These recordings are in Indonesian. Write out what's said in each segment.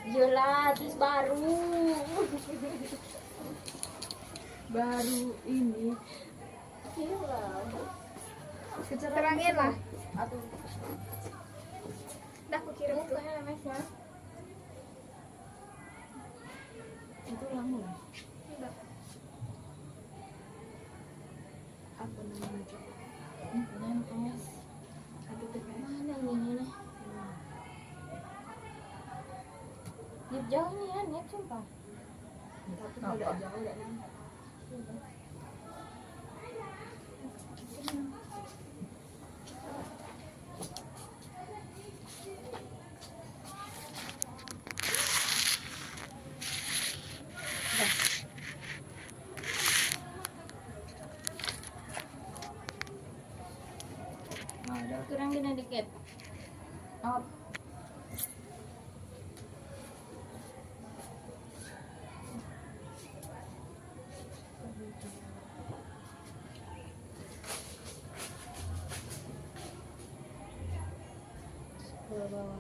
Yolah, terus baru. Baru ini. Yolah. Terangin lah. Aduh. Dah aku kirim tuh. Bukan MS-nya. Itu langsung. Udah. Apa namanya coba? MS. Aduh TPS. Mana ini nih? Nyip jauh nih ya, nyip sumpah. Tapi kalau udah jauh udah nampak. Nah, udah kurang gini dikit. Oh. Ke bawah.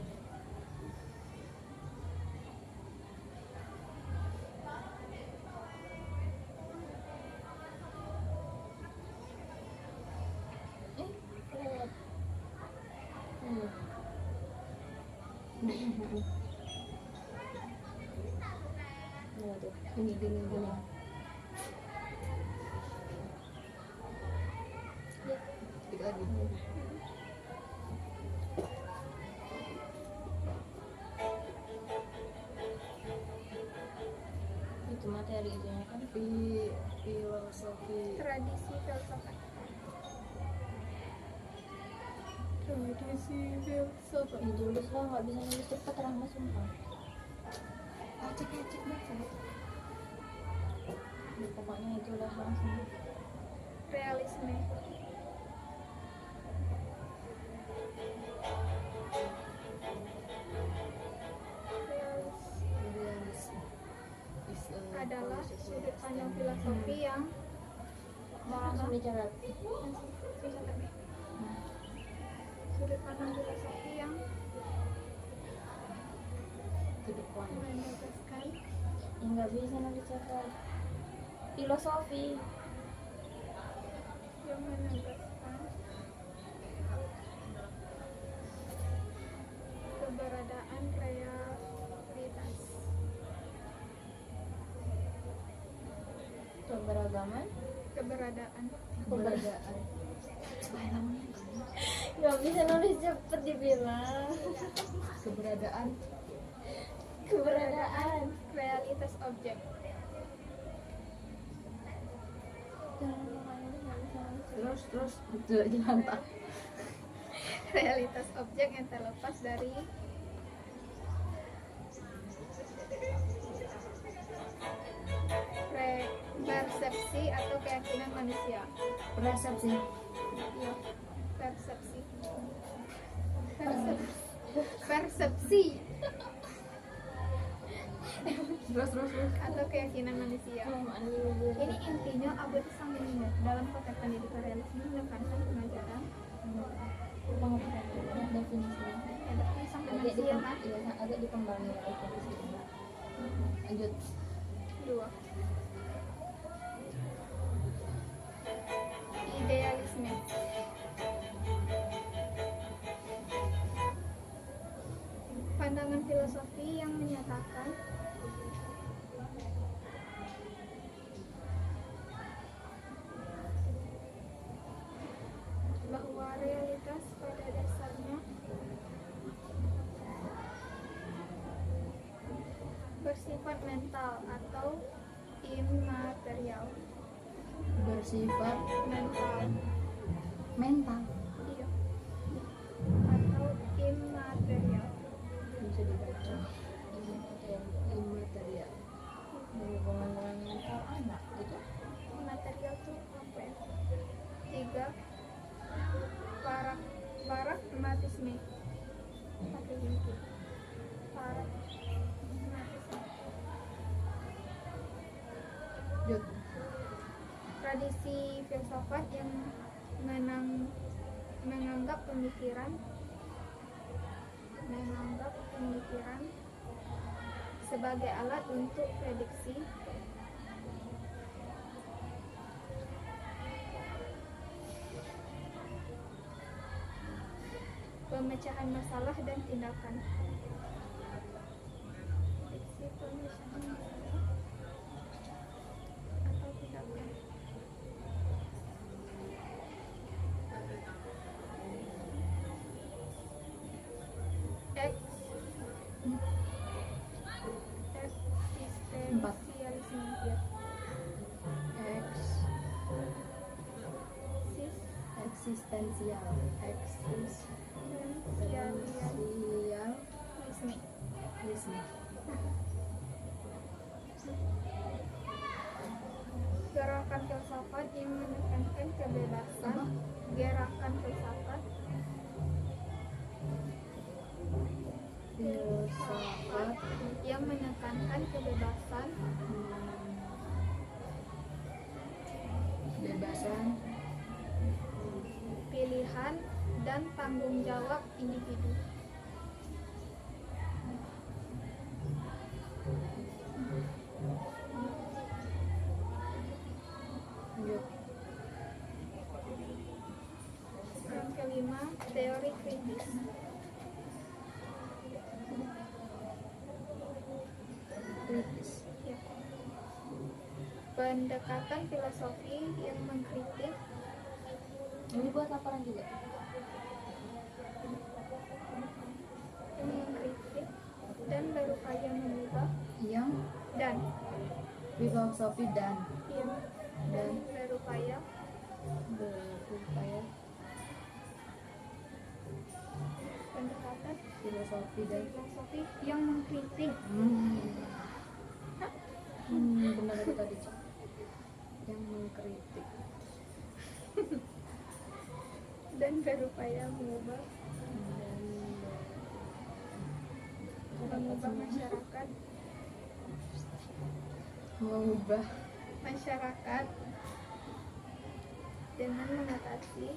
Lewat. Nah, tuh. Gini. Dikit lagi. Itu materi itu kan. Filosofi. Tradisi filsafat. Tradisi filsafat. Itu tulis lah, nggak bisa nulis cepat terang sumpah. Cek baca. Ya, pokoknya itulah langsung. Realisme. Realisme. Adalah sudut pandang filosofi yang Langsung dicatat. bisa tapi sudut pandang filosofi yang Ke depan. menegaskan Ya, nggak bisa nulis cepat. Filosofi. yang menegaskan keberadaan realitas Keberagaman. keberadaan Nggak bisa nulis cepet dibilang. Keberadaan. Keberadaan. realitas objek Terus jalan tak. realitas objek yang terlepas dari persepsi atau keyakinan manusia. Persepsi. Iya, persepsi. Persepsi Terus. atau keyakinan manusia. Ini intinya abad sambil ingat dalam konteks pendidikan realisme menekankan pengajaran Definisinya. sampai Agak manusia kan agak dikembangin lagi di sini. Lanjut. dua. Idealisme. Pandangan filosofi yang menyatakan bahwa realitas pada dasarnya bersifat mental atau imaterial. Bersifat Mental, mental. iya, atau imaterial. Bisa dibaca. Imaterial. Berhubungan dengan mental anak gitu. Imaterial tuh apa ya? 3 pragmatisme. Pakai gitu. Pragmatisme. Lanjut. Tradisi filsafat yang menganggap pemikiran sebagai alat untuk prediksi, pemecahan masalah dan tindakan. Prediksi, pemecahan masalah atau tindakan. Empat. Eksistensialisme, ya. Eksistensial. Eksistensialisme. Eksistensialisme. Gerakan filsafat yang menekankan kebebasan. Apa? Gerakan filsafat Filsafat. yang menekankan kebebasan, Kebebasan. pilihan, dan tanggung jawab individu. Lanjut. Yang kelima, teori kritis. Kritis. Ya. Pendekatan filosofi yang mengkritik, Ini buat laporan juga. dan berupaya mengubah Yang dan filosofi dan berupaya berupaya pendekatan filosofi dan filosofi yang mengkritik benar itu tadi Cik. Yang mengkritik dan berupaya mengubah masyarakat mengubah masyarakat dengan mengatasi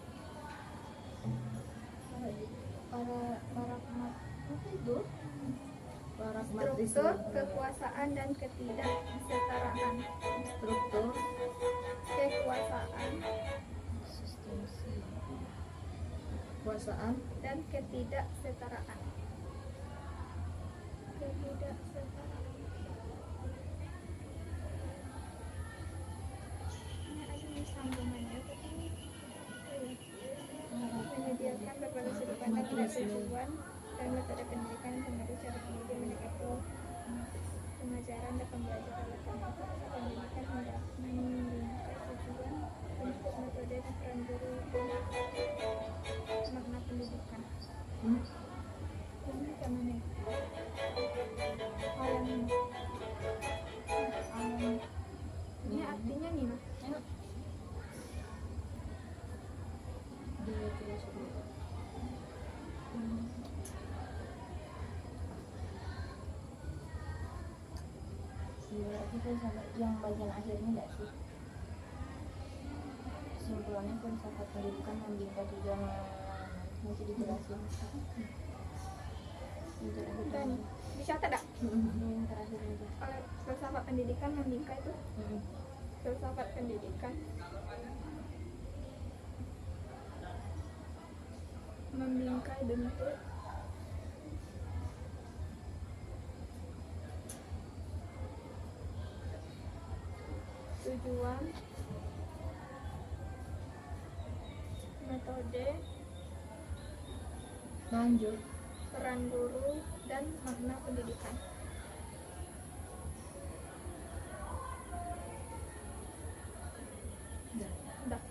struktur kekuasaan dan ketidaksetaraan. Struktur Kekuasaan kekuasaan dan ketidaksetaraan. Ketidaksetaraan. Ini ada sambungannya, tapi menyediakan berbagai sudut pandang dan tujuan dan metode pendidikan yang pengaruh cara pendidik mendekati pengajaran dan pembelajaran matematika pendidikan hendak membingkai tujuan bentuk metode dan peran guru dan makna pendidikan. Ini kemana nih? Oh yang ini. Ini artinya nih mas. di filosofi. Itu sampai yang bagian akhirnya enggak sih? Kesimpulannya filsafat pendidikan membingkai tujuan masih dijelasin. Dan dicatat tak? Yang terakhir aja. Kalau filsafat pendidikan membingkai itu filsafat pendidikan membingkai bentuk tujuan metode Lanjut. peran guru dan makna pendidikan. Udah.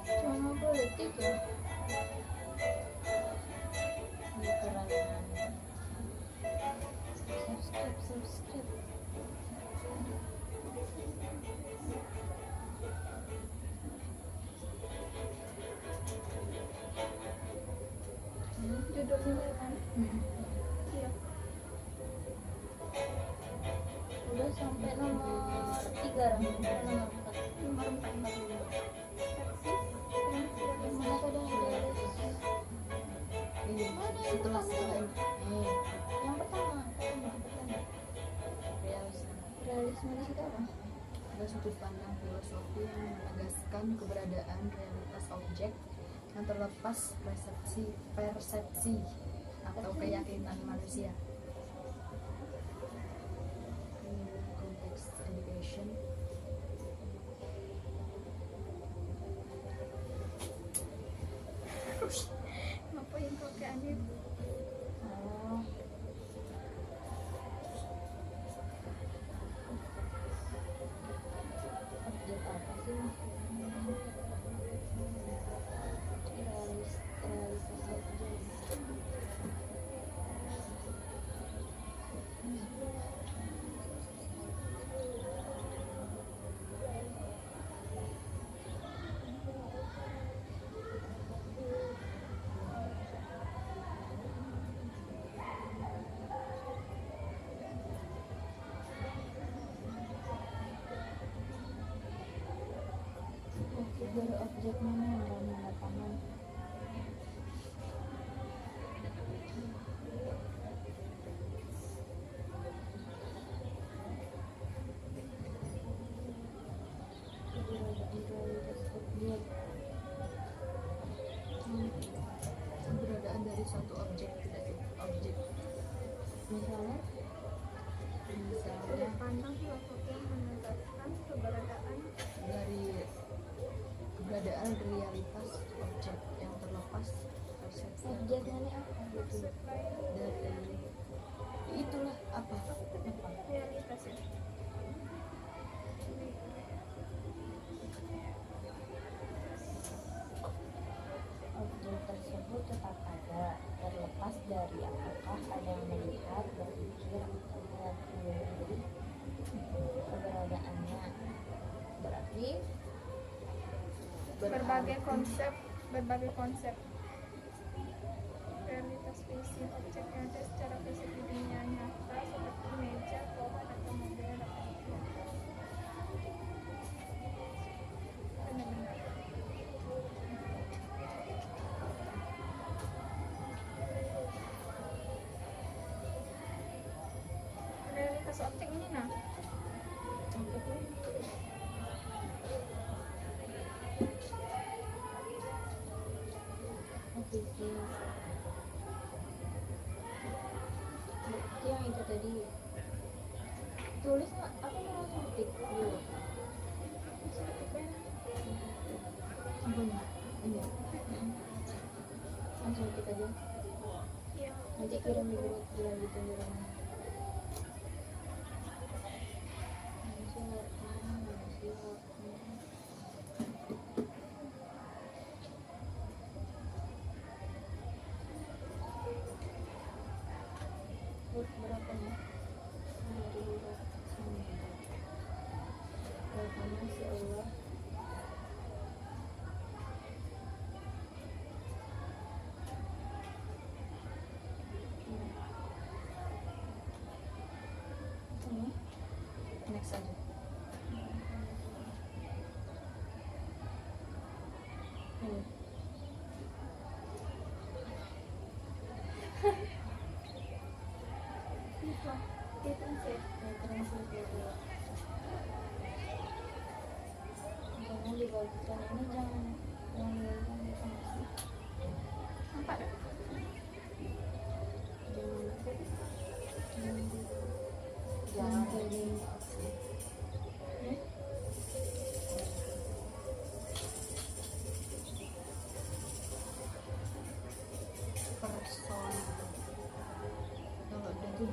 Cuma politik ya. Ini keren. Subscribe. Nomor 4 Mana tadi yang idealis? Ini setelah ini Yang pertama, realisme realisme di situ apa? adalah sudut pandang filosofi yang menegaskan keberadaan realitas objek yang terlepas persepsi atau keyakinan manusia. Ini konteks education. apa yang kau ke Anif? Oh, objek apa sih? Realitas objek. Maksud dari objek mana yang ramah lapangan? Realitas objek. Keberadaan dari suatu objek tidak cukup objek. Misalnya, Misalnya Sudut pandang filosofi yang menegaskan keberadaan dari keberadaan realitas objek yang terlepas persepsi objek mana apa gitu? supply dari itulah apa realitas ya. Objek tersebut tetap ada, terlepas dari apakah ada yang melihat, berpikir, atau mengakui keberadaannya. Berarti berbagai konsep realitas fisik objek yang ada secara fisik di dunia nyata seperti meja, pohon, atau mobil dapat dilihat. Benar-benar realitas objek ini nah berpikir. Berarti yang itu tadi tulis nggak? Aku mau langsung ketik dulu. apanya ini Langsung ketik aja. ya Nanti kirim di grup dilanjutin di rumah. Berapa nih? 2.900. Berapa sih Allah? Ini next aja ini itu sih translate dulu. Jangan dibagikan ini, jangan ngomong nampak tak? jangan kirim. person kalau dia tuh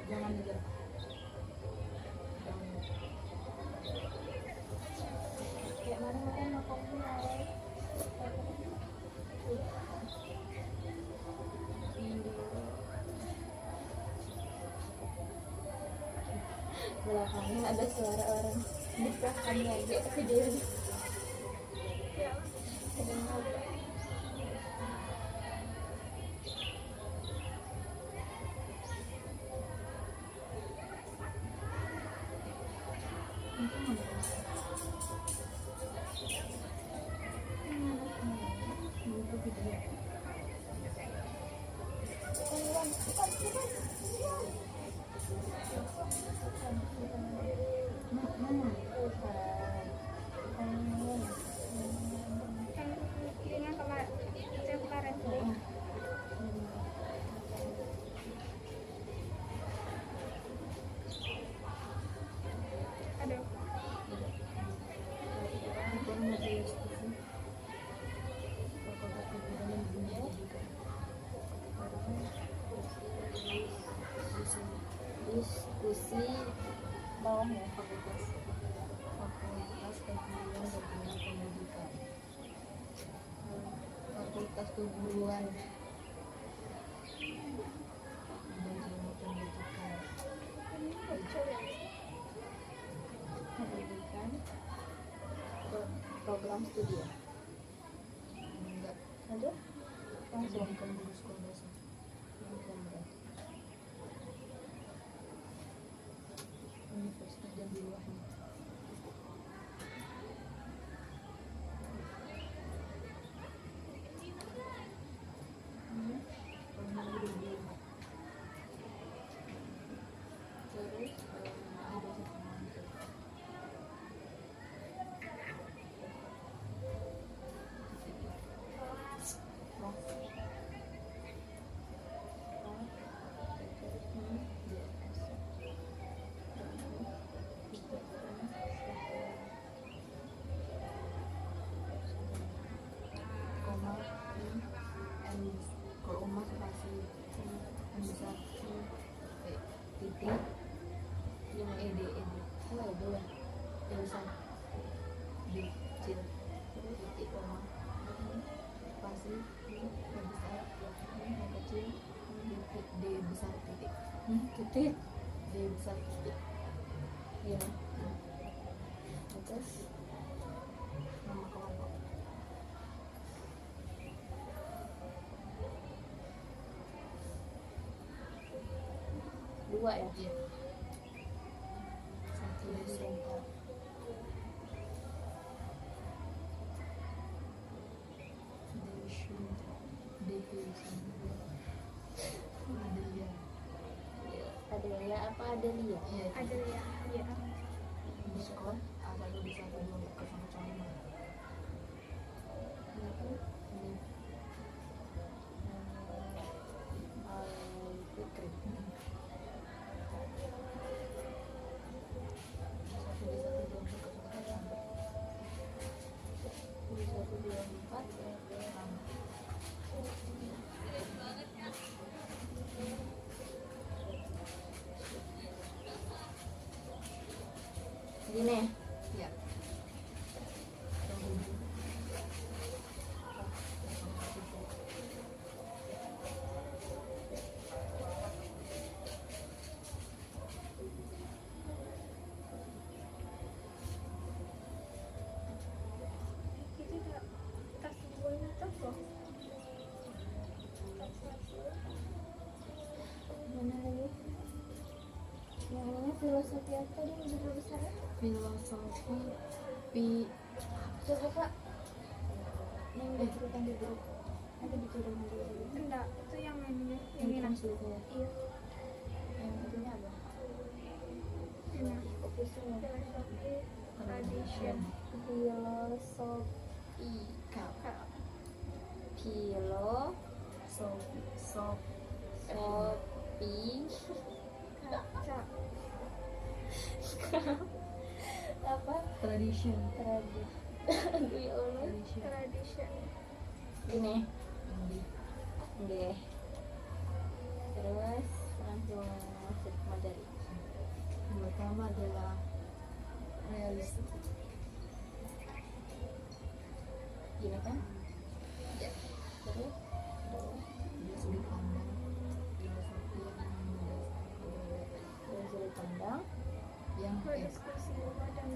jangan aja Kayak mana makan awal. Belakangnya ada suara orang nikahan lagi videonya. ya Sedang ngobrol. Itu mana? Itu video. Kan dengan kemarin saya kemarin tuh. Aduh, Diskusi bawah ya. Fakultas Keguruan dan Ilmu Pendidikan. Fakultas Keguruan dan Ilmu Pendidikan. Pendidikan program studi ya. Enggak, Aduh, langsung. pendidikan guru sekolah dasar. Langsung berarti. Universitas Jambil Wahid. Pernah guru dulu. Terus ada satu mantep. Koma, kalau emas pasti besar, titik, yang ed, oh ed ya, yang besar, d kecil, titik koma, pasti yang besar, yang kecil, titik d besar titik, Titik. d besar titik, Iya. Terus nama kelompok. dua ya. Iya. Satu SMK. Division. Adelia. Adelia apa Adelia? Iya. ada ya, iya. Di sekolah A1 di 12405. Itu ini. Fikri. Di 124. Gini. Ya. Itu udah tas buahnya tuh kok. Tas satu. Mana lagi? Yang namanya filosofi apa dia udah besar ya? Filosofi Coba kak. Yang diceritain di grup. Ada diceritain di grup. Enggak, itu yang ini, yang Yang ini. konsulnya. Iya, Yang itunya apa? ini. Fokusnya. Filosofi tradition. Filosofi. Kak. Filosofi. Kaca. Apa? Tradition. Aduh ya Allah. Tradition. Tradition. Gini. Di Oke. Terus langsung masuk materi. yang pertama adalah realisme. Gini kan? Ya. Terus Dia sudut pandang filosofi yang mendasar keberadaan dari sudut pandang yang Berdiskusi dan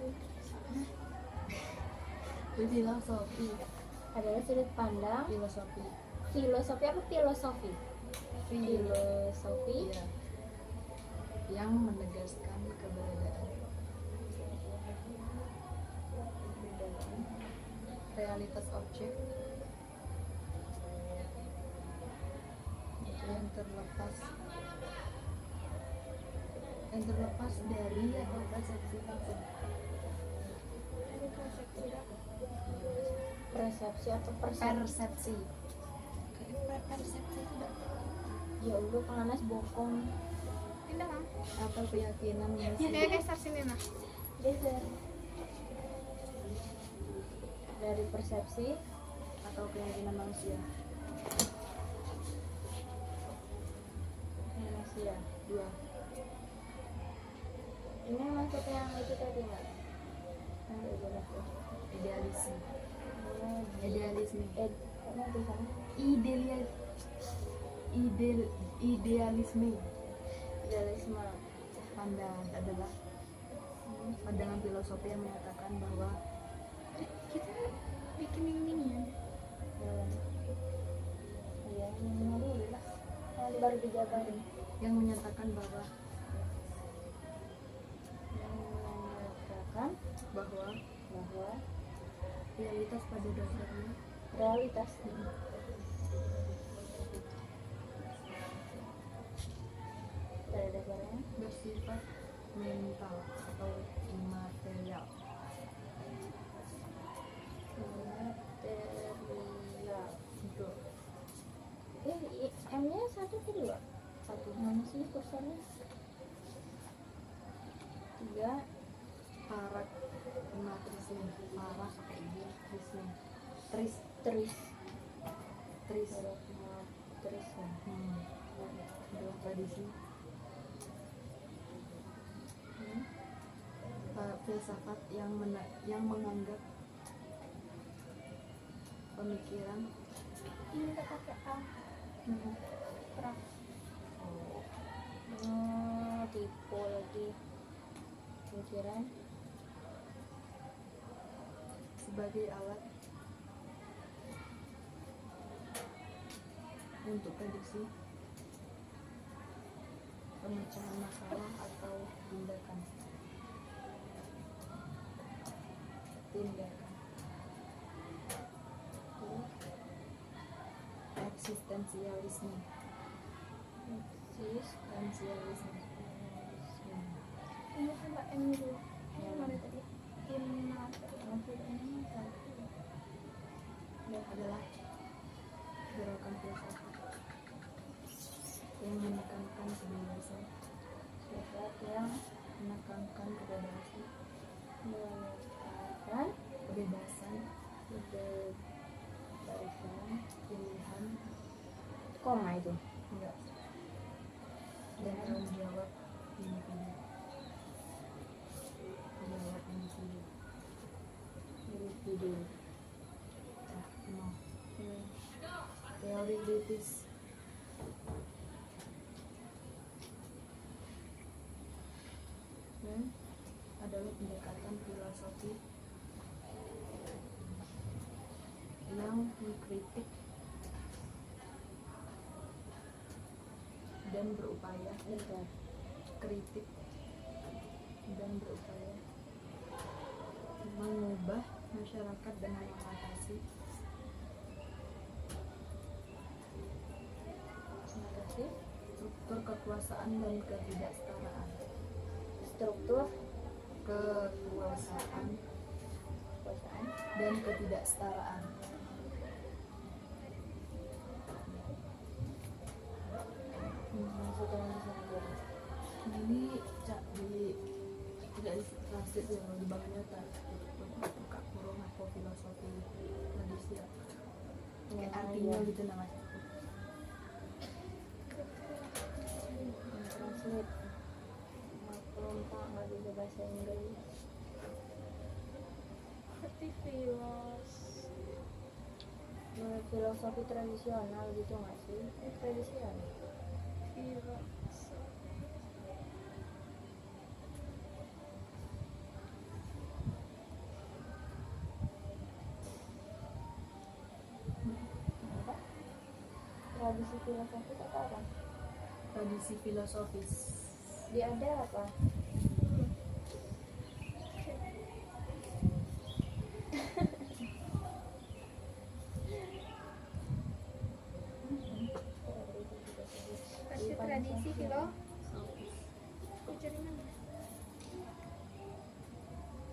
filosofi. adalah sudut pandang Filosofi. filosofi apa filosofi? Filosofi Iya. Yang menegaskan keberadaan kualitas objek yang terlepas dari atau persepsi langsung. Dari konsepsi lah. Persepsi atau persepsi? Persepsi tidak Ya Allah, Kang bokong. Tidak mah. atau keyakinan Ya manusia. kayak geser sini nah. Geser. Dari persepsi Atau keyakinan manusia. manusia. 2. Ini masuk yang itu tadi nggak? Yang bergerak. Idealisme. Oh, Idealisme. Karena di sana Idealisme idealisme. pandangan adalah pandangan filosofi yang menyatakan bahwa Kita bikin ini ya. Iya, ini dulu lah. Baru dijabarin. yang menyatakan bahwa Yang menyatakan bahwa bahwa realitas pada dasarnya realitas pada dasarnya bersifat mental atau imaterial. material. Betul. M-nya satu atau dua? Satu. Mana sih kursornya? 3. Paradigmatisme. Para pakai i, trisme. Tris. Tris. Tris. Tris. Adalah tradisi filsafat yang menganggap pemikiran Ini kita pakai A. Terang. Tipe lagi. Pikiran sebagai alat untuk prediksi pemecahan masalah atau tindakan. Eksistensialisme. Ini coba M dulu. Mana tadi? Immaterial. Adalah gerakan filsafat yang menekankan kebebasan, yang menekankan kebebasan, menyatakan kebebasan kebebasan pilihan, koma itu enggak, dan tanggung jawab individu. Jawab individu. individu. No. Teori kritis adalah pendekatan filosofi yang mengkritik dan berupaya kritik dan berupaya mengubah masyarakat dengan mengatasi struktur kekuasaan dan ketidaksetaraan. Struktur Kekuasaan kekuasaan dan ketidaksetaraan. maksudnya di sana dulu. Ini cak di tidak translate yang di bawahnya tak buka kurung apa filosofi tradisi kayak artinya iya. gitu namanya. Translate. Maklum Pak, nggak bisa bahasa Inggris. Seperti filos. Filosofi tradisional gitu nggak sih? Tradisional. Filos. Apa? Tradisi filosofi itu apa? Tradisi filosofis. Dia ada apa?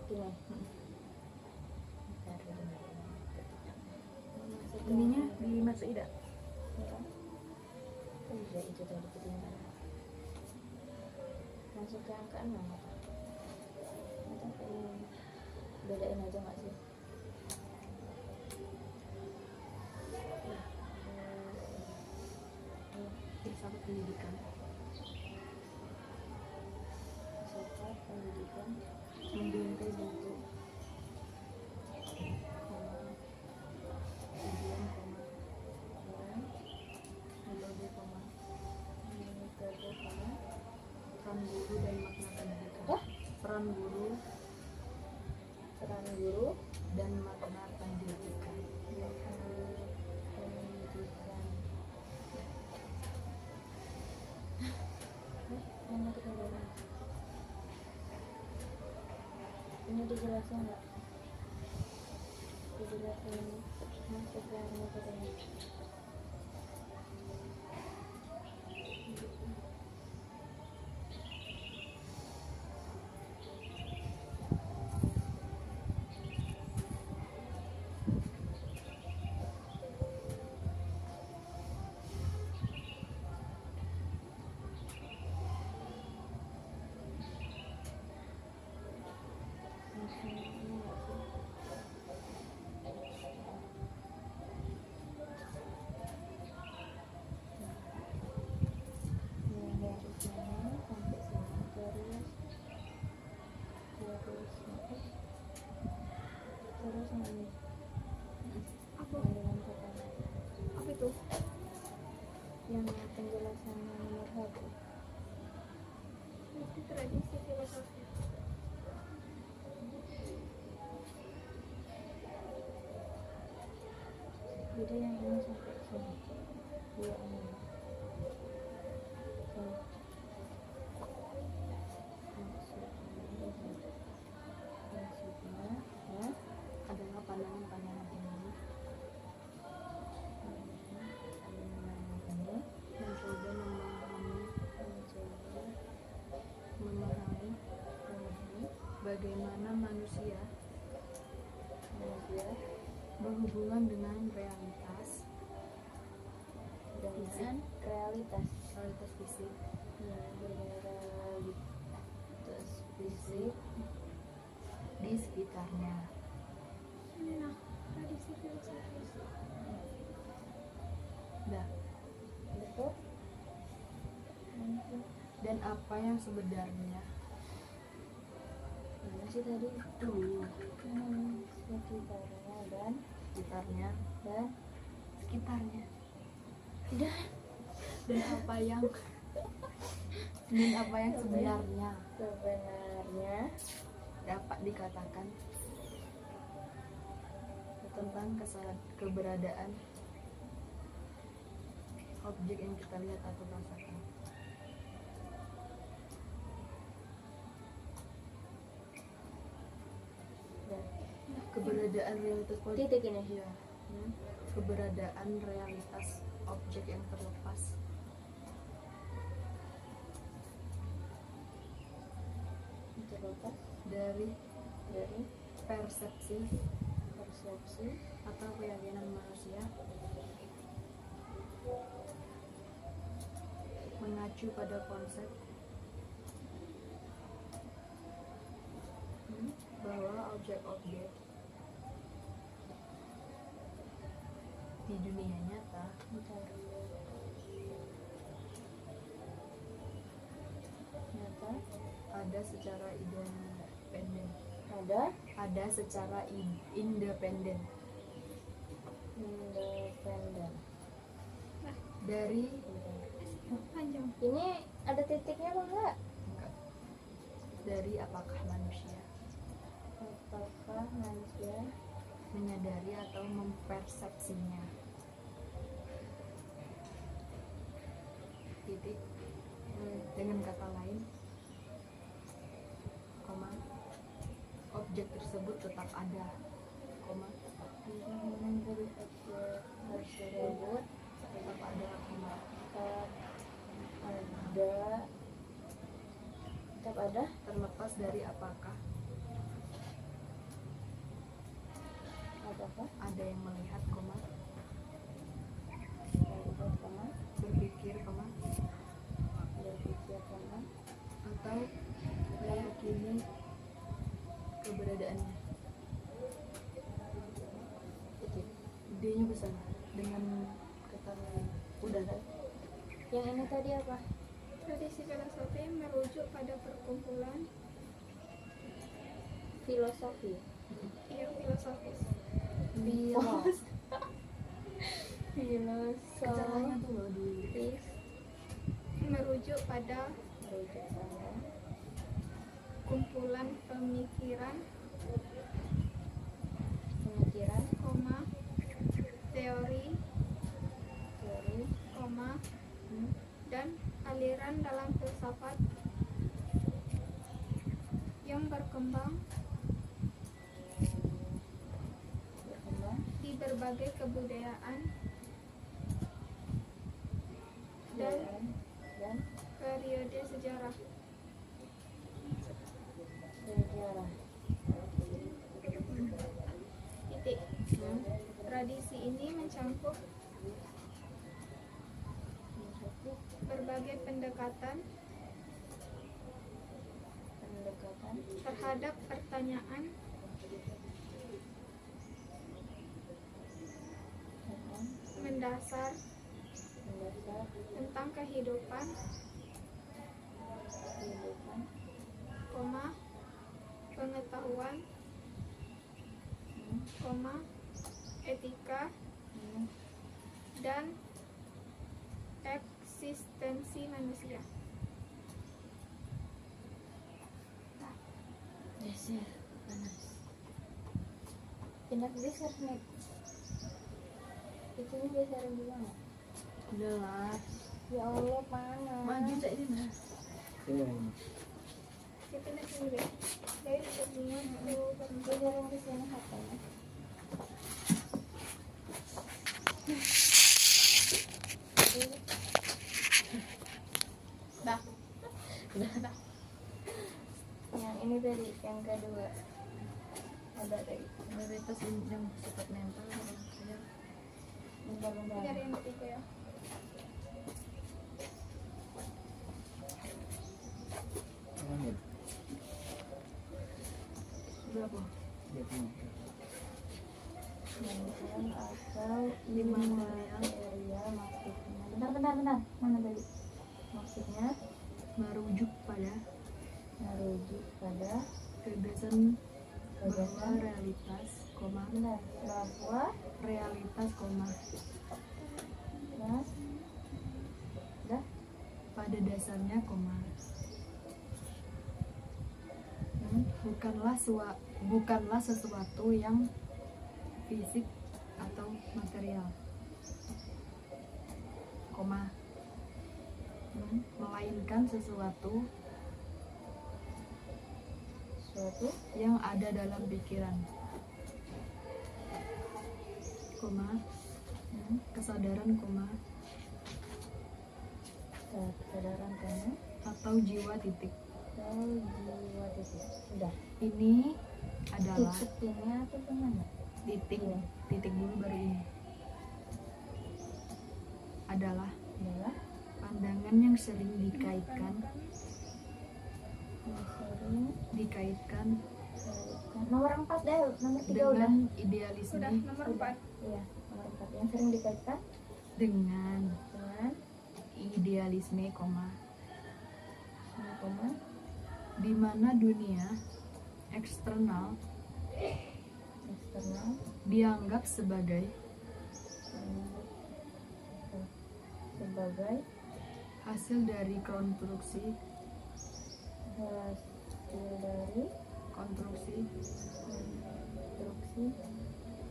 gini. Mm. Bentar, bentar. Masuk Ininya ke- dimasukin tidak? Ya. Oh iya, itu tadi ketinggalan. Masuk ke angka 6 apa? Atau ke ini? Bedain aja nggak sih? Filsafat pendidikan. Filsafat pendidikan Membingkai bentuk tujuan, metode, metode koma peran guru dan makna pendidikan. Hah? Peran guru peran guru dan makna pendidikan. pendidikan. Mana ketinggalan? Ini dijelasin nggak? Dijelasin masuk yang metodenya. Apa itu? Yang penjelasan nomor 1. Itu tradisi filosofi. Beda yang ini sampai sini. Dua ini. Oke. Maksudnya ya Adalah pandangan-pandangan ini ini mencoba memahami bagaimana manusia berhubungan dengan realitas dengan realitas fisik realitas fisik di sekitarnya. Nah, tradisi filosofis. Dah. betul. Dan apa yang sebenarnya Mana sih tadi? tuh Sekitarnya dan sekitarnya sekitarnya dan apa yang sebenarnya dapat dikatakan tentang keberadaan objek yang kita lihat atau rasakan. Keberadaan realitas titik ini ya. Keberadaan realitas objek yang terlepas terlepas dari dari persepsi persepsi atau keyakinan manusia mengacu pada konsep bahwa objek-objek di dunia nyata nyata ada secara independen independen dari Panjang. ini ada titiknya apa enggak? enggak, dari apakah manusia Apakah manusia menyadari atau mempersepsinya. Titik. Dengan kata lain, koma, objek tersebut tetap ada, koma, memberi objek tersebut tetap ada, koma, tetap ada terlepas dari apakah apa? ada yang melihat, koma, Melihat, koma, berpikir, koma, berpikir, koma, atau meyakini keberadaannya. titik. D-nya besar dengan kata lain. Udah kan? Yang ini tadi apa? Tradisi filosofi merujuk pada perkumpulan Filosofi. yang filosofis. Filos. Caranya tuh loh di Filosofis. Merujuk pada Merujuk pada kumpulan pemikiran, pemikiran, koma, teori, teori, koma, hmm, dan aliran dalam filsafat yang berkembang berkembang di berbagai kebudayaan dan dan periode sejarah. sejarah. Titik. Tradisi ini mencakup berbagai pendekatan Pendekatan terhadap pertanyaan tentang mendasar mendasar tentang kehidupan, kehidupan, koma, pengetahuan, koma, etika, dan eksistensi manusia. geser, panas. Pindah geser nih. Itu geserin dulu nggak? udah lah. Ya Allah panas. Maju cak ini nah. Kita pindah sini deh. Dari sebelumnya tuh Geserin ke sini HP-nya. dah. Udah. Yang ini tadi, yang kedua. Ada tadi. Dari tas yang cepat nempel ya. Bentar-bentar. Cari yang ketiga ya. Berapa? Mention atau Immaterial. maksudnya. Bentar. Mana tadi? Maksudnya Merujuk pada merujuk pada gagasan bahwa gagasan realitas, koma, benar bahwa realitas, koma, ya dah pada dasarnya, koma, bukanlah sesuatu yang fisik atau material, koma, melainkan sesuatu suatu yang ada dalam pikiran, koma, kesadaran, koma, kesadaran kamu atau jiwa, titik. atau jiwa titik. Udah. Ini adalah Titik ini atau gimana? titik, Iya. titik dulu baru ini. Adalah Adalah pandangan yang sering dikaitkan yang sering dikaitkan nomor 4 deh, nomor 3 udah. dengan idealisme, Sudah nomor 4. Iya, nomor 4 yang sering dikaitkan dengan dengan idealisme, koma, koma di mana dunia eksternal eksternal dianggap sebagai sebagai hasil dari konstruksi hasil dari konstruksi konstruksi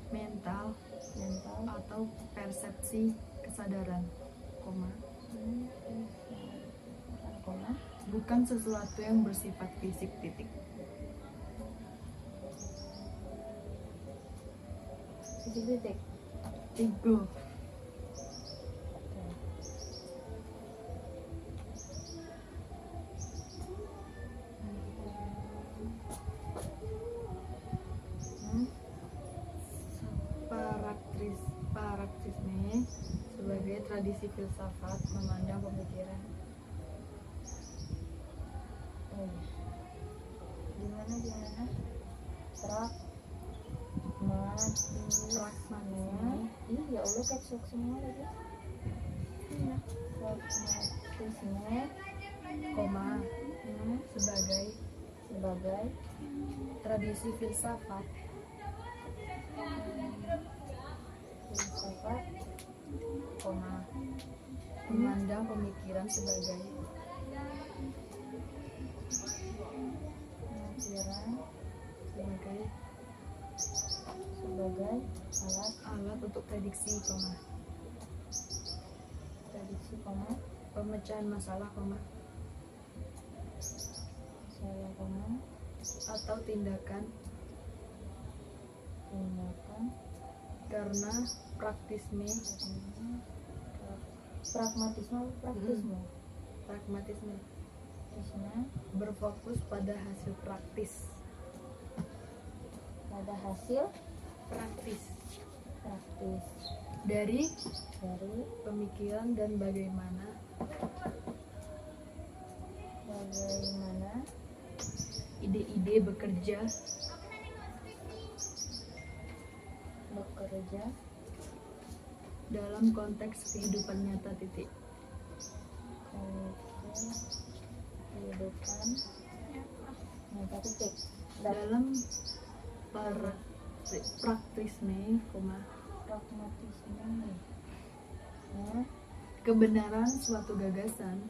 mental mental atau persepsi kesadaran, koma, koma bukan sesuatu yang bersifat fisik, titik. titik. Ego. tradisi filsafat memandang pemikiran. Oh, gimana pragmatisme. Ih, ya Allah, keksuk semua lagi. Nah, Pragmatisme, Koma sebagai tradisi filsafat filsafat, memandang pemikiran sebagai pemikiran sebagai sebagai alat untuk prediksi, prediksi, pemecahan masalah, saya, atau tindakan karena praktisme pragmatisme berfokus pada hasil praktis pada hasil praktis praktis dari dari pemikiran dan bagaimana ide-ide bekerja dalam konteks kehidupan nyata. kehidupan nyata. Dalam praktisme, Pragmatisme kebenaran suatu gagasan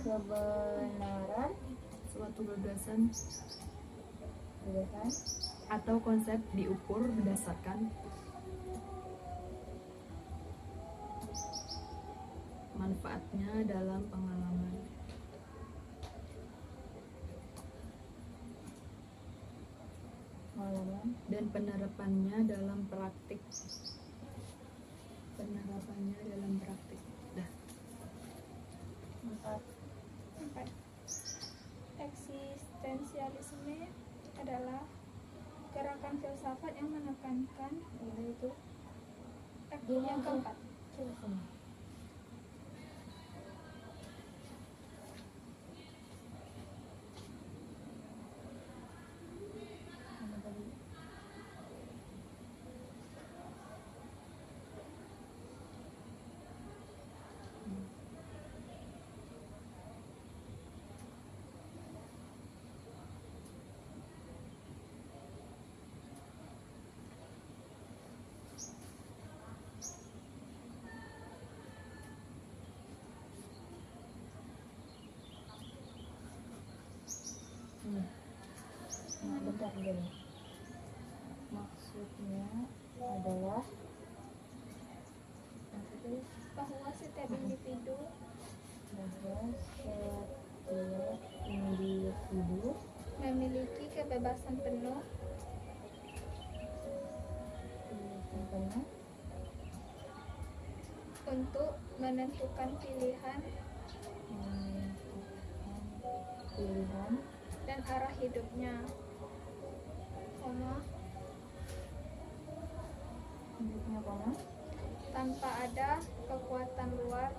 kebenaran suatu gagasan gagasan atau konsep diukur berdasarkan manfaatnya dalam pengalaman dan penerapannya dalam praktik. Dah. 4. Eksistensialisme adalah gerakan filsafat yang menekankan itu yang keempat. Bentar dulu. Maksudnya adalah Bahwa setiap individu memiliki kebebasan penuh untuk menentukan pilihan dan arah hidupnya, tanpa ada kekuatan luar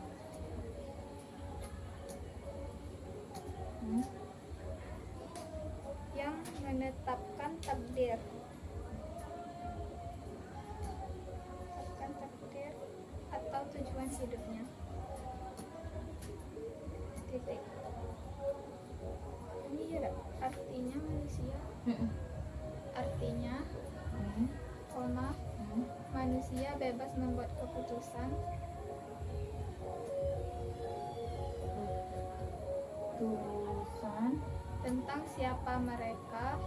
yang menetapkan takdir atau tujuan hidupnya. Titik. Ini ya artinya manusia. Artinya, manusia bebas membuat keputusan tentang siapa mereka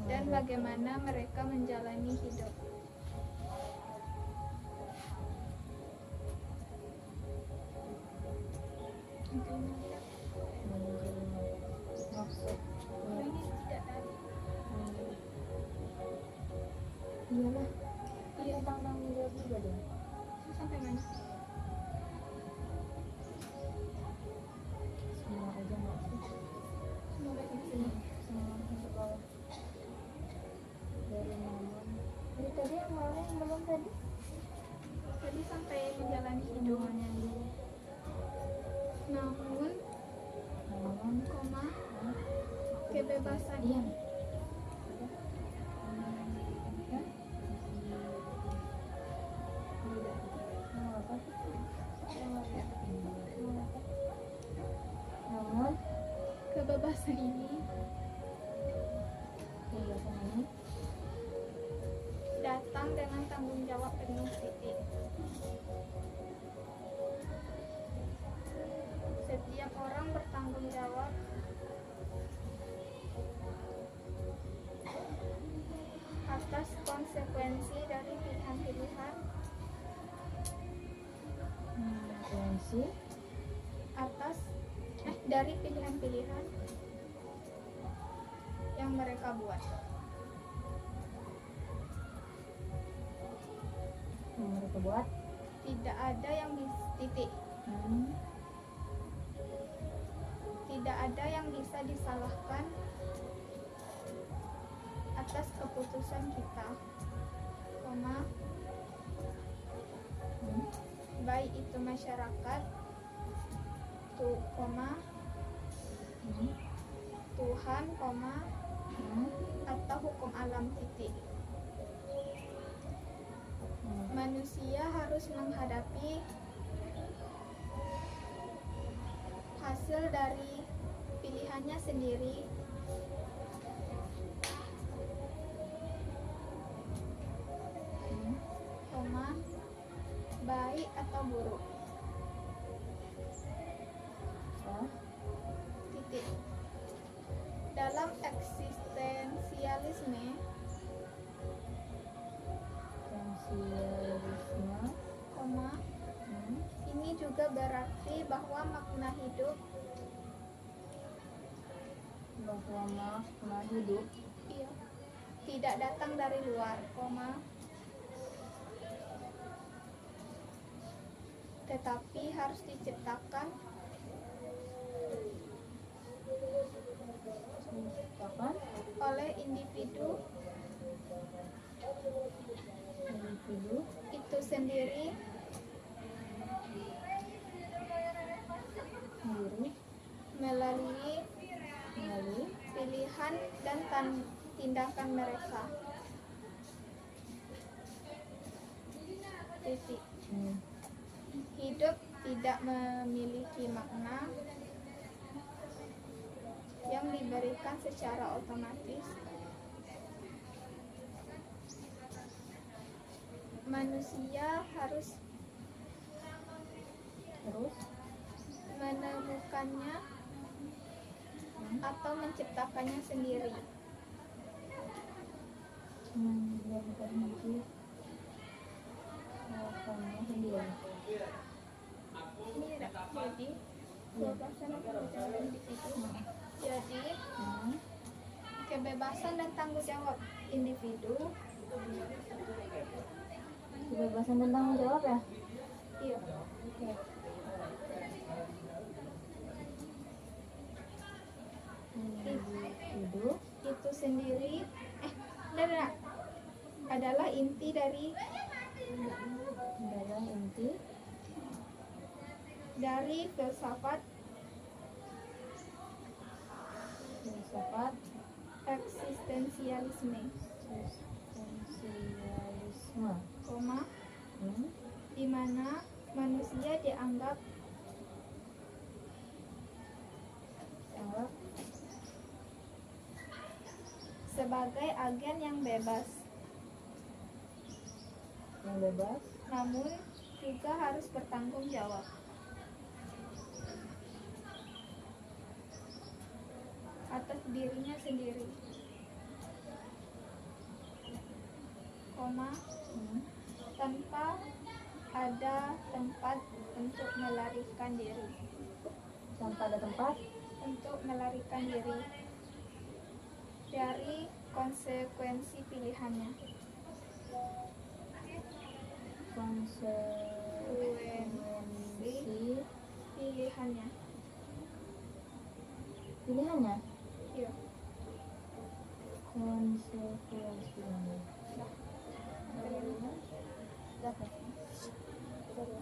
dan bagaimana mereka menjalani hidup. Ini tidak dari iyalah, iya tentang jawab juga dong. sampai mana? Semua aja nggak sih? Semoga di sini. Semua ke bawah. Dari mana? Ini tadi? Jadi sampai menjalani hidup. Namun, koma, kebebasan Iya. ini Namun kebebasan ini datang dengan tanggung jawab penuh titik. Setiap orang bertanggung jawab atas konsekuensi dari pilihan-pilihan dari pilihan-pilihan yang mereka buat. Tidak ada yang titik. Tidak ada yang bisa disalahkan atas keputusan kita, koma, baik itu masyarakat, koma, Tuhan, koma, atau hukum alam titik. Manusia harus menghadapi hasil dari pilihannya sendiri, koma, baik atau buruk, titik. Dalam eksistensialisme, koma, ini juga berarti bahwa makna hidup iya, tidak datang dari luar, koma, tetapi harus diciptakan oleh individu itu sendiri melalui pilihan dan tindakan mereka. Titik. Hidup tidak memiliki makna yang diberikan secara otomatis. Manusia harus menemukannya atau menciptakannya sendiri. Jadi kebebasan kebebasan dan tanggung jawab individu. Kebebasan dan tanggung jawab ya? Iya. Oke. Individu Itu sendiri adalah inti dari filsafat eksistensialisme, koma, di mana manusia dianggap sebagai agen yang bebas, namun juga harus bertanggung jawab atas dirinya sendiri, koma, tanpa ada tempat untuk melarikan diri, dari konsekuensi pilihannya. Pilihannya? Iya. Konsekuensinya. Berapa? Baru.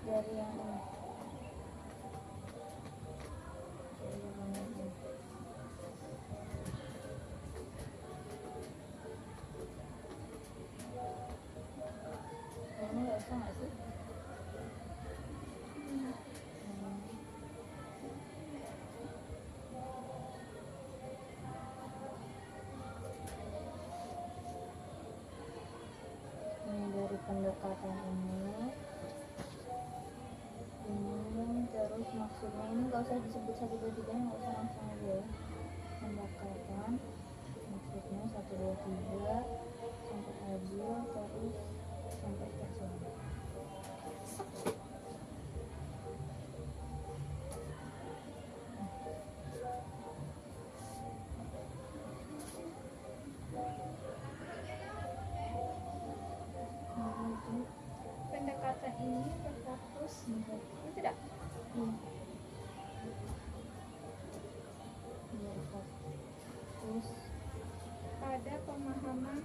Dari yang ini. Dari yang mana ini? Ini nggak usah nggak sih? Hmm. Ini dari pendekatan ini terus maksudnya ini nggak usah disebut 1 2 3 nggak usah, langsung aja ya. Pendekatan maksudnya 1 2 3 sampai adil terus sampai terjadi. Pendekatan ini berfokus itu tidak Biar fokus pada pemahaman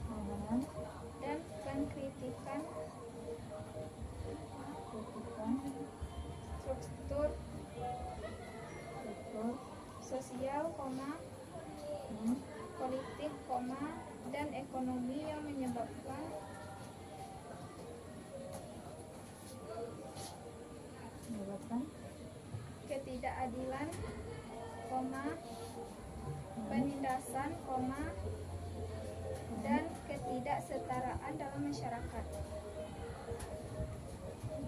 pemahaman, dan pengkritikan kritikan, struktur struktur, sosial, politik, dan ekonomi yang menyebabkan ketidakadilan, penindasan, dan ketidaksetaraan dalam masyarakat.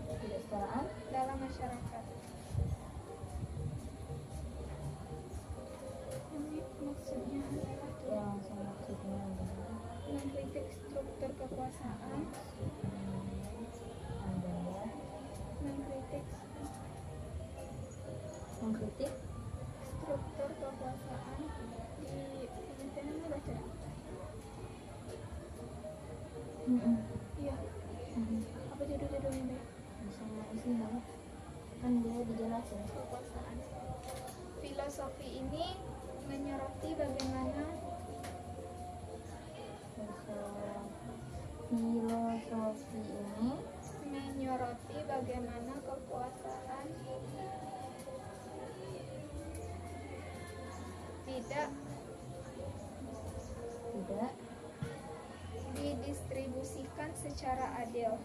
ketidaksetaraan Dalam masyarakat. Ini maksudnya adalah yang langsung maksudnya adalah mengkritik struktur kekuasaan, adalah mengkritik mengkritik struktur kekuasaan di penelitian baca. Iya. Apa judul-judulnya deh? sama isinya kan dia dijelasin. Kekuasaan. Filosofi ini menyoroti bagaimana filosofi ini menyoroti bagaimana kekuasaan tidak didistribusikan secara adil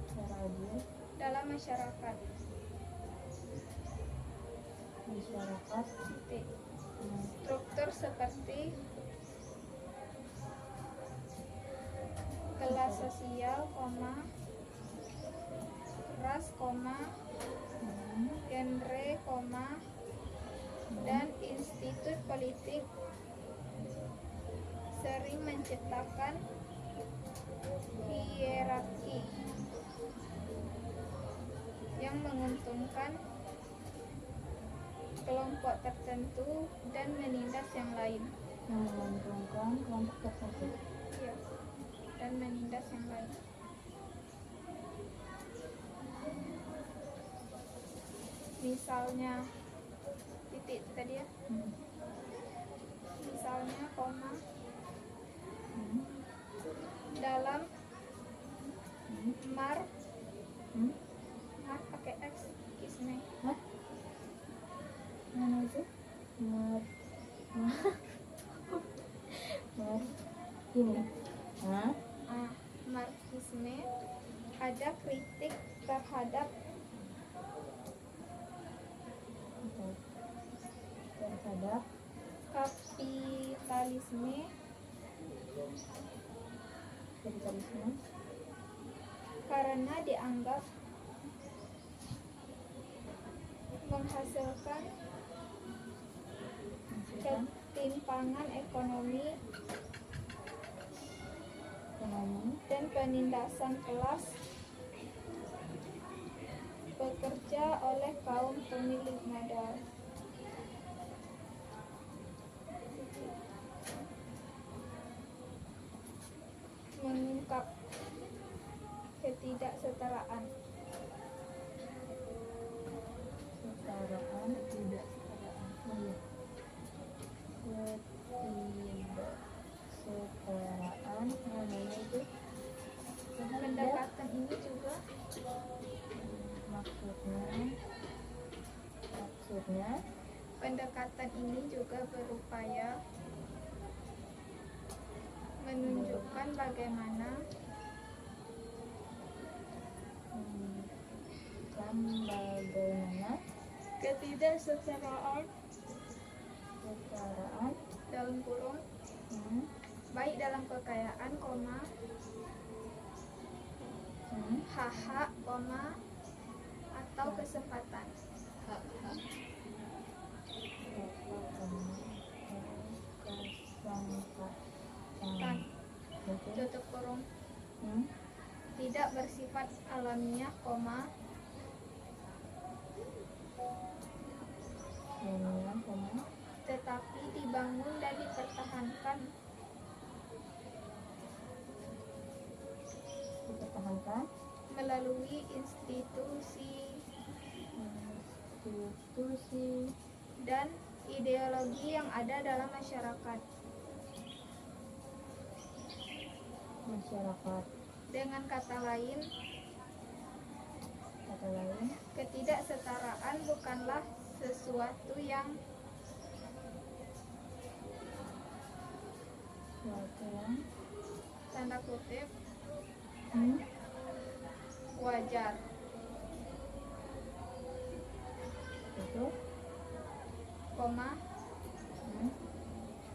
secara adil dalam masyarakat. masyarakat Titik. Struktur seperti kelas sosial, ras, genre, dan institut politik sering menciptakan hierarki yang menguntungkan kelompok tertentu dan menindas yang lain. yang menguntungkan kelompok tertentu. Ya, dan menindas yang lain. Misalnya titik itu tadi ya. Misalnya dalam mar pakai X kisme. Hah? Mana itu? Mar kapitalisme karena dianggap menghasilkan ketimpangan ekonomi dan penindasan kelas pekerja oleh kaum pemilik modal. Mengungkap ketidaksetaraan namanya itu pendekatan ini juga maksudnya pendekatan ini juga berupaya menunjukkan bagaimana ketidaksetaraan dalam kurung baik dalam kekayaan, hak, atau kesempatan. Tutup kurung tidak bersifat alamiah, tetapi dibangun dan dipertahankan melalui institusi dan ideologi yang ada dalam masyarakat. Dengan kata lain, ketidaksetaraan bukanlah sesuatu yang tanda kutip wajar,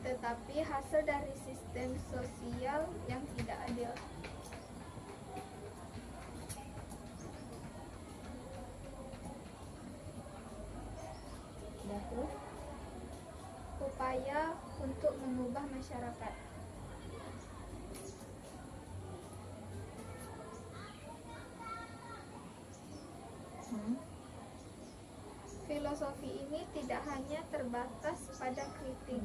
tetapi hasil dari sistem sosial yang tidak adil. Upaya untuk mengubah masyarakat. Filosofi ini tidak hanya terbatas pada kritik.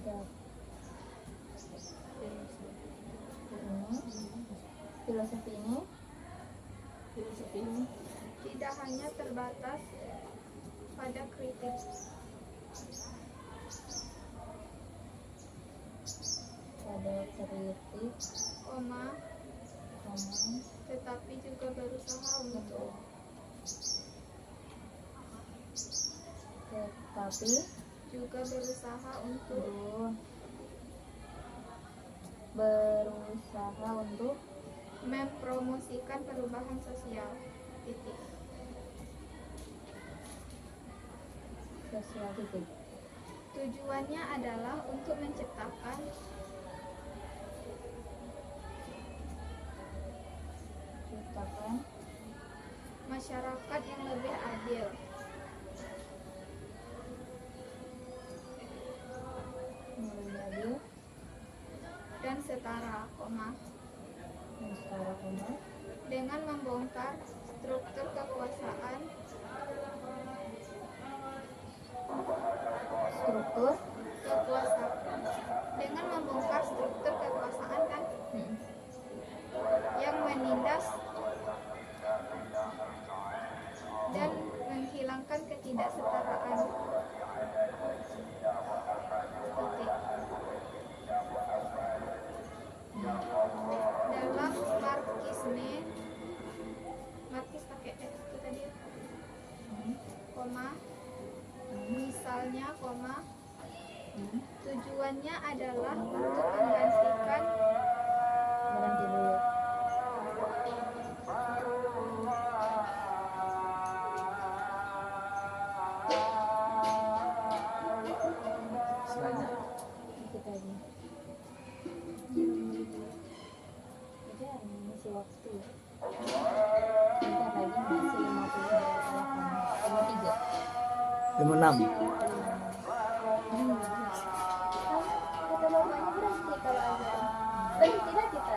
Filosofi ini tidak hanya terbatas pada kritik, tetapi juga berusaha untuk mempromosikan perubahan sosial. Tujuannya adalah untuk menciptakan masyarakat yang lebih adil, dan setara, dengan membongkar struktur kekuasaan kan yang menindas dan menghilangkan ketidaksetaraan. Dalam Marxisme, Marxis pakai X itu tadi, misalnya, tujuannya adalah untuk menggantikan 56. Kata bapaknya berhenti kalau azan. Berhentilah kita.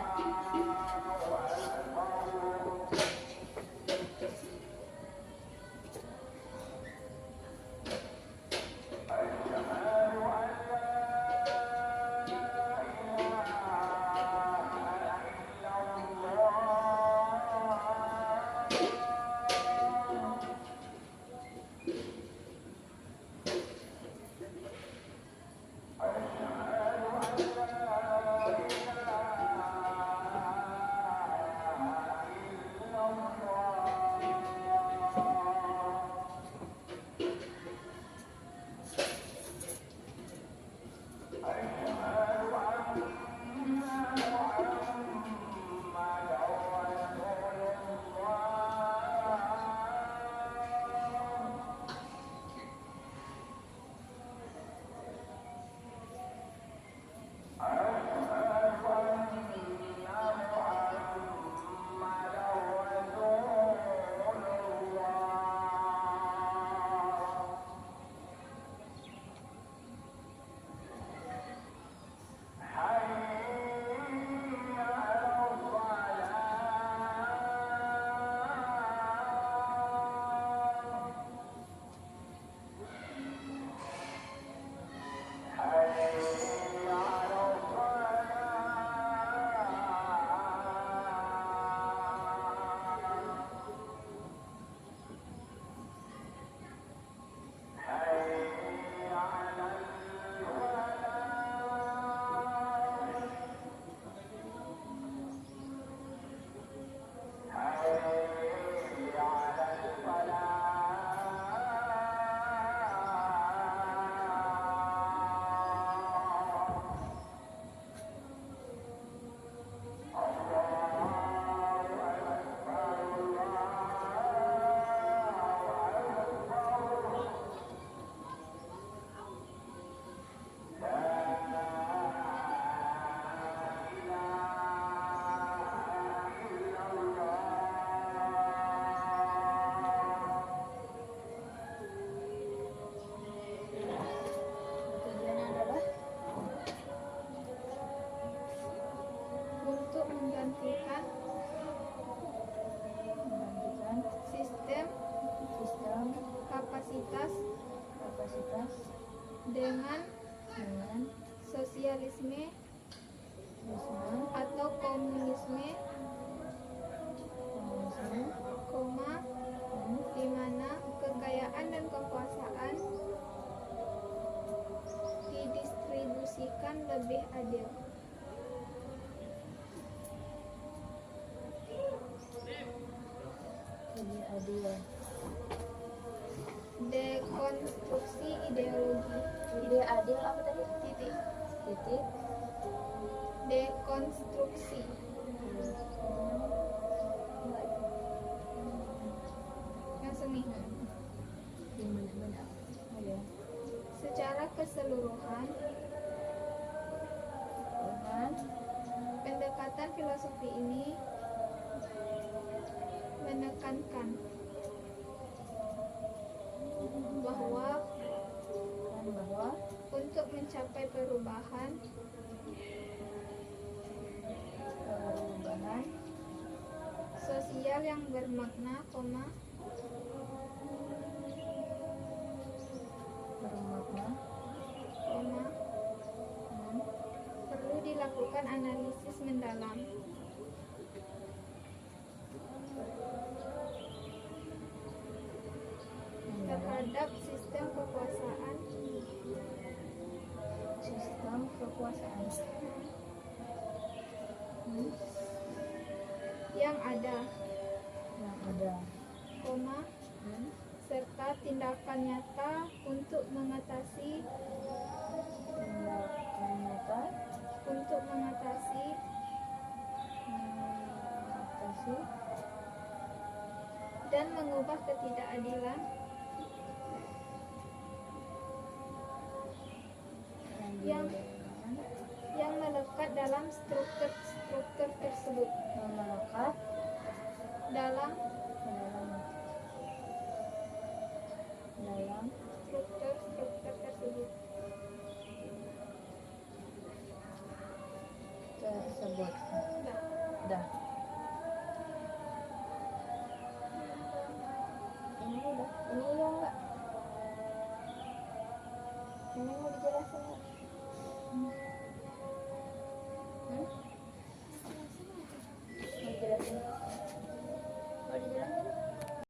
Tujuannya adalah untuk menggantikan menggantikan sistem sistem kapasitas kapasitas dengan dengan sosialisme wisma atau komunisme, komunisme koma, di mana kekayaan dan kekuasaan didistribusikan lebih adil. lebih adil. Dekonstruksi ideologi. Ide adil apa tadi? Titik. Titik. Dekonstruksi. Langsung nih. Yang mana-mana. Oh ya. Secara keseluruhan, Dengan pendekatan filosofi ini menekankan bahwa untuk mencapai perubahan sosial yang bermakna, bermakna perlu dilakukan analisis mendalam terhadap sistem kekuasaan yang ada, serta tindakan nyata untuk mengatasi dan mengubah ketidakadilan yang melekat dalam struktur tersebut. Dalam Sebut. Udah.